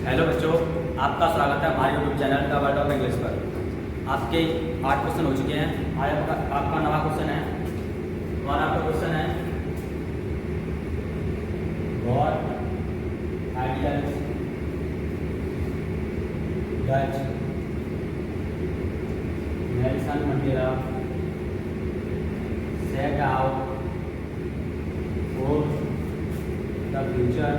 Hello बच्चों, आपका स्वागत है हमारे YouTube channel the world of English पर। आपके 8 क्वेश्चन हो चुके हैं। आज आपका नवा क्वेश्चन है और आपका क्वेश्चन है what ideals Dutch Nelson Mandela set out for the future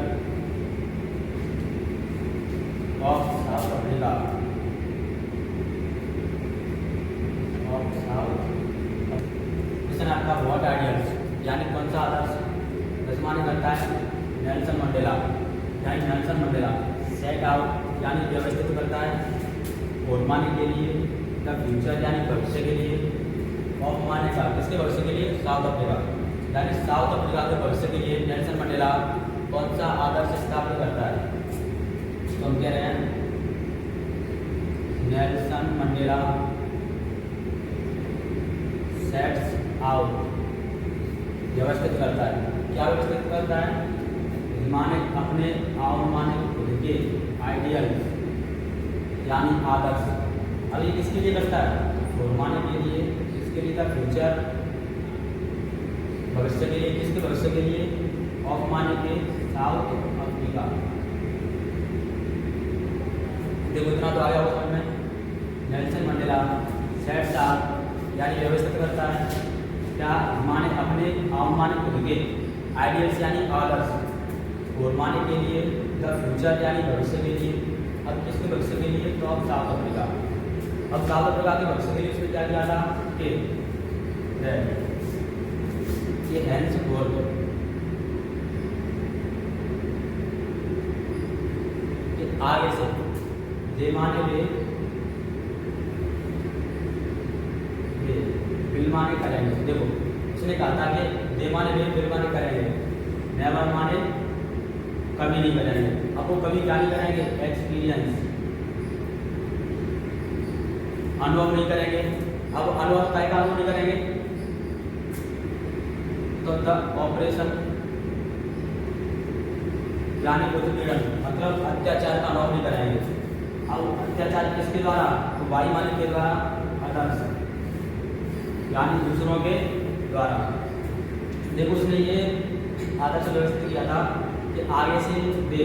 of south Africa question आपका व्हाट आइडियल्स यानी कौन सा आदर्श रचमानी करता है नेल्सन मंडेला यानी नेल्सन मंडेला सेट आउट यानी व्यवस्थित करता है और माने के लिए द फ्यूचर यानी भविष्य के लिए ऑफ माने का किसके भविष्य के लिए साउथ अफ्रीका यानी साउथ अफ्रीका के भविष्य के लिए नेल्सन मंडेला कौन सा आदर्श स्थापित करता है। तो हम कह रहे हैं नेल्सन मंडेला सेट्स आउट व्यवस्थित करता है। क्या व्यवस्थित करता है माने अपने माने खुद के आइडियल यानी आदर्श। अब ये किसके लिए करता है और माने के लिए किसके लिए था फ्यूचर भविष्य के लिए किसके भविष्य के लिए ऑफ माने के साउथ अफ्रीका। देखो इतना तो आया होगा समझ में। नेल्सन मंडेला सेट्स आउट यानी व्यवस्थित करता है क्या माने अपने माने खुद के आइडियल्स यानी आदर्श और माने के लिए द फ्यूचर यानी भविष्य के लिए। अब किसके भविष्य के लिए तो अब साउथ अफ्रीका। अब साउथ अफ्रीका के भविष्य के लिए उसमें क्या किया था कि ये हैंस बोर्ड आगे से जे माने वे बिल माने करेंगे। देखो उसने कहा था कि दे माने वे बिल माने करेंगे नेवर माने कभी नहीं करेंगे। अब वो कभी क्या नहीं करेंगे एक्सपीरियंस अनुभव नहीं करेंगे। अब अनुभव काय का अनुभव नहीं करेंगे तो द ऑपरेशन यानी उत्पीड़न मतलब अत्याचार का अनुभव नहीं करेंगे। अब अत्याचार किसके द्वारा तो वायु माने के द्वारा अदर्स यानी दूसरों के द्वारा। देखो उसने ये आदर्श व्यवस्थित किया था कि आगे से दे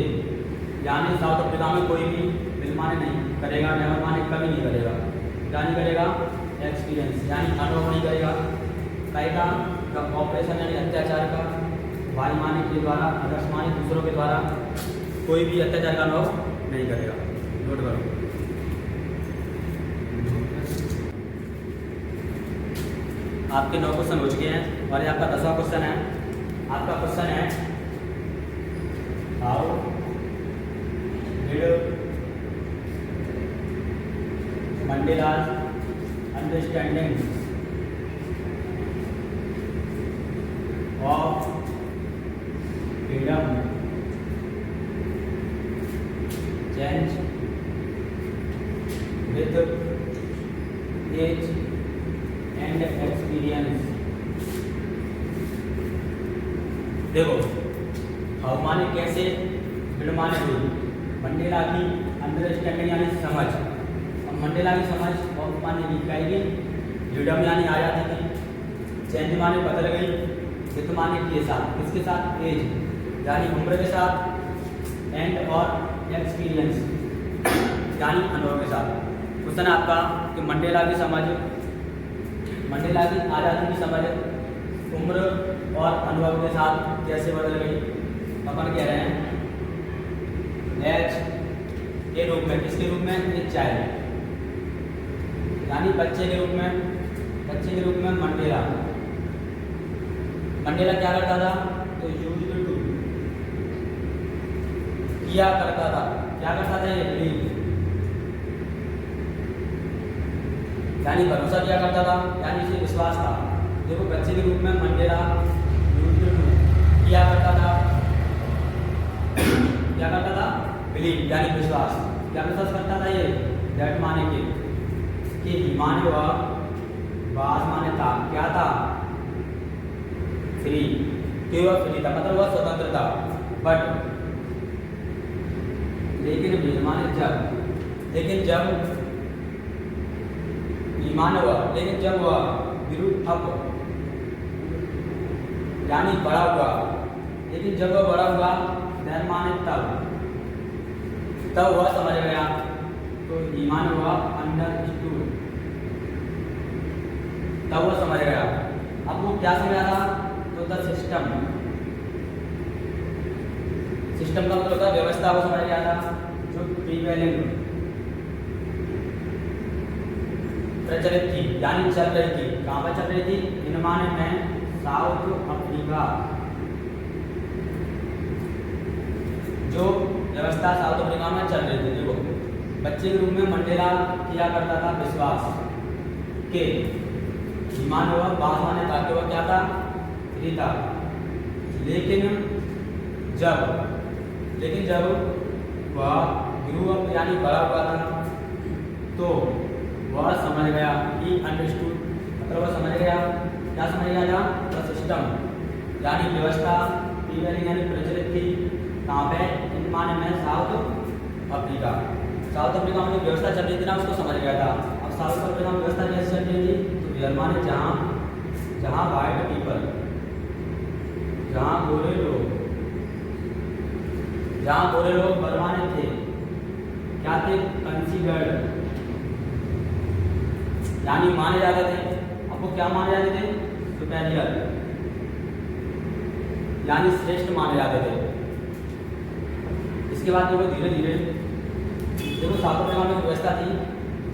यानी साउथ अफ्रीका में कोई भी बिल माने नहीं करेगा नेवर माने कभी नहीं करेगा। क्या नहीं करेगा एक्सपीरियंस यानी अनुभव नहीं करेगा कहेगा ऑपरेशन यानी अत्याचार का वायु माने के द्वारा अदर्श माने दूसरों के द्वारा कोई भी अत्याचार का अनुभव नहीं करेगा। नोट करो। आपके 9 क्वेश्चन हो चुके हैं और ये आपका 10वां क्वेश्चन है। आपका क्वेश्चन है how did Mandela's understanding of freedom change with age and experience. देखो हाउ माने कैसे बिड माने हुई मंडेला की अंडरस्टैंडिंग यानी समझ। अब मंडेला की समझ ऑफ माने निकाली फ्रीडम यानी आ जाती थी चेंज माने बदल गई विद माने के साथ किसके साथ एज यानी उम्र के साथ एंड और एक्सपीरियंस यानी अनुभव के साथ। क्वेश्चन आपका कि मंडेला की समझ मंडेला की आज़ादी की समझ उम्र और अनुभव के साथ कैसे बदल गई। अपन कह रहे हैं एज के रूप में किसके रूप में ए चाइल्ड यानी बच्चे के रूप में मंडेला क्या करता था तो यूज्ड टू किया करता था। क्या करता था ये बिलीव यानी भरोसा किया करता था यानी इसे विश्वास था। देखो बच्चे के रूप में मंडेला यूज्ड टू किया करता था क्या करता था बिलीव यानी विश्वास। क्या विश्वास करता था ये दैट माने कि माने हुआ बास माने था क्या था फ्री कि वह फ्री था मतलब वह स्वतंत्र था बट लेकिन भी माने जब, लेकिन जब ईमान हुआ, लेकिन जब हुआ विरुद्ध अप यानी बड़ा हुआ, लेकिन जब वह बड़ा हुआ देन माने तब हुआ समझ गया। तो ईमान हुआ अंडरस्टूड, तब वो समझ गया। अब वो क्या समझा था? तो द सिस्टम, सिस्टम का मतलब होता है व्यवस्था, वो समझ गया था जो प्रीवेलिंग प्रचलित थी यानी चल रही थी। कहाँ पर चल रही थी? इन माने में साउथ अफ्रीका, जो व्यवस्था साउथ अफ्रीका में चल रही थी। देखो बच्चे के रूप में मंडेला किया करता था विश्वास के ईमान हुआ बात माने था कि वह क्या था? फ्री था। लेकिन जब वह ग्रू अप यानी बड़ा हुआ था तो वह समझ गया कि अंडरस्टूड मतलब वह समझ गया। क्या समझ गया था? द सिस्टम यानी व्यवस्था प्रीवेलिंग यानी प्रचलित थी। कहाँ पे? इन माने में साउथ अफ्रीका, साउथ अफ्रीका में जो व्यवस्था चल रही थी ना उसको समझ गया था। अब साउथ अफ्रीका में व्यवस्था कैसे चल रही थी? तो वेयर माने जहाँ वाइट पीपल, जहाँ गोरे लोग बरमाने थे, क्या थे? कंसीडर्ड यानी माने जाते थे। अब वो क्या माने जाते थे? सुपेरियर यानी श्रेष्ठ माने जाते थे। इसके बाद देखो धीरे धीरे देखो साउथ अफ्रीका में व्यवस्था थी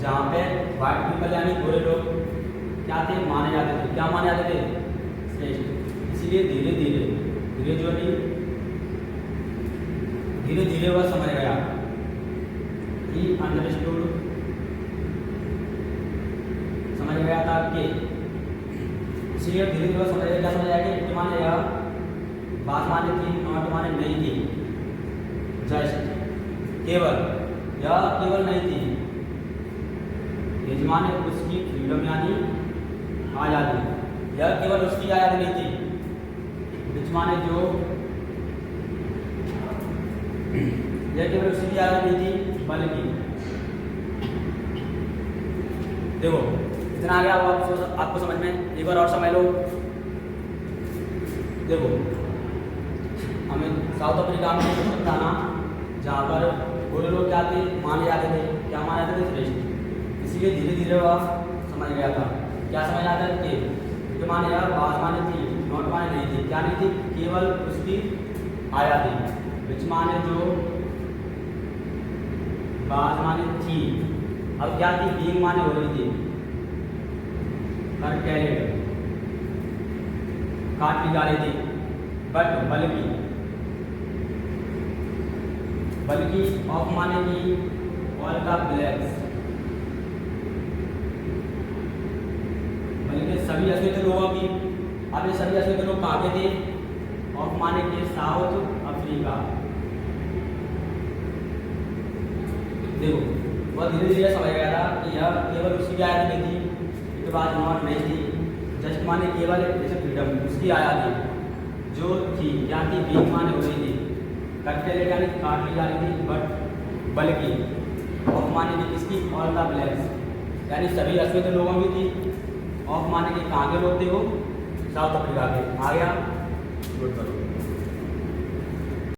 जहाँ पे वाइट पीपल यानी गोरे लोग क्या थे? माने जाते थे। क्या माने जाते थे? श्रेष्ठ। इसीलिए धीरे धीरे वह समझ गया कि अंडरस्टूड समझ गया था कि इसलिए धीरे धीरे वह समझ गया। क्या समझ गया? कि इट माने यह बात माने थी, नॉट माने नहीं थी, जस्ट केवल नहीं थी। यजमाने उसकी फ्रीडम यानी आज़ादी, यह केवल उसकी आज़ादी नहीं थी। यजमाने जो यह केवल उसकी आज़ादी नहीं थी बल्कि देखो इतना आ गया आपको समझ में। एक बार और समझ लो। देखो हमें साउथ अफ्रीका में सिस्टम था ना जहाँ पर गोरे लोग क्या थे? माने जाते थे। क्या माने जाते थे? श्रेष्ठ। इसीलिए धीरे धीरे वह समझ गया था। क्या समझ आता है? कि माने यार बात माने थी, नॉट माने नहीं थी। क्या नहीं थी? केवल उसकी आज़ादी। विच माने जो बात माने थी, अब क्या थी? बीइंग माने हो रही थी, कैरेड काट ली जा रही थी। बट बल्कि ऑफ माने की ऑल का ब्लैक्स, बल्कि सभी अश्वेत लोगों की। अब ये सभी अश्वेत लोग कहाँ के थे? ऑफ माने के साउथ अफ्रीका। देखो वह धीरे धीरे समझ गया था कि यह केवल उसकी आज़ादी नहीं थी, इसके बाद नॉट नहीं थी, जस्ट माने केवल जैसे फ्रीडम उसकी आज़ादी जो थी। क्या थी? बीइंग माने हो रही थी, कट्टेलेट यानी काट ली जा रही थी। बट बल्कि ऑफ माने की किसकी? ऑल द ब्लैक्स यानी सभी अश्वेत लोगों की थी। ऑफ माने के कहाँ के लोग थे? वो साउथ अफ्रीका के। आ गया? गुड करो।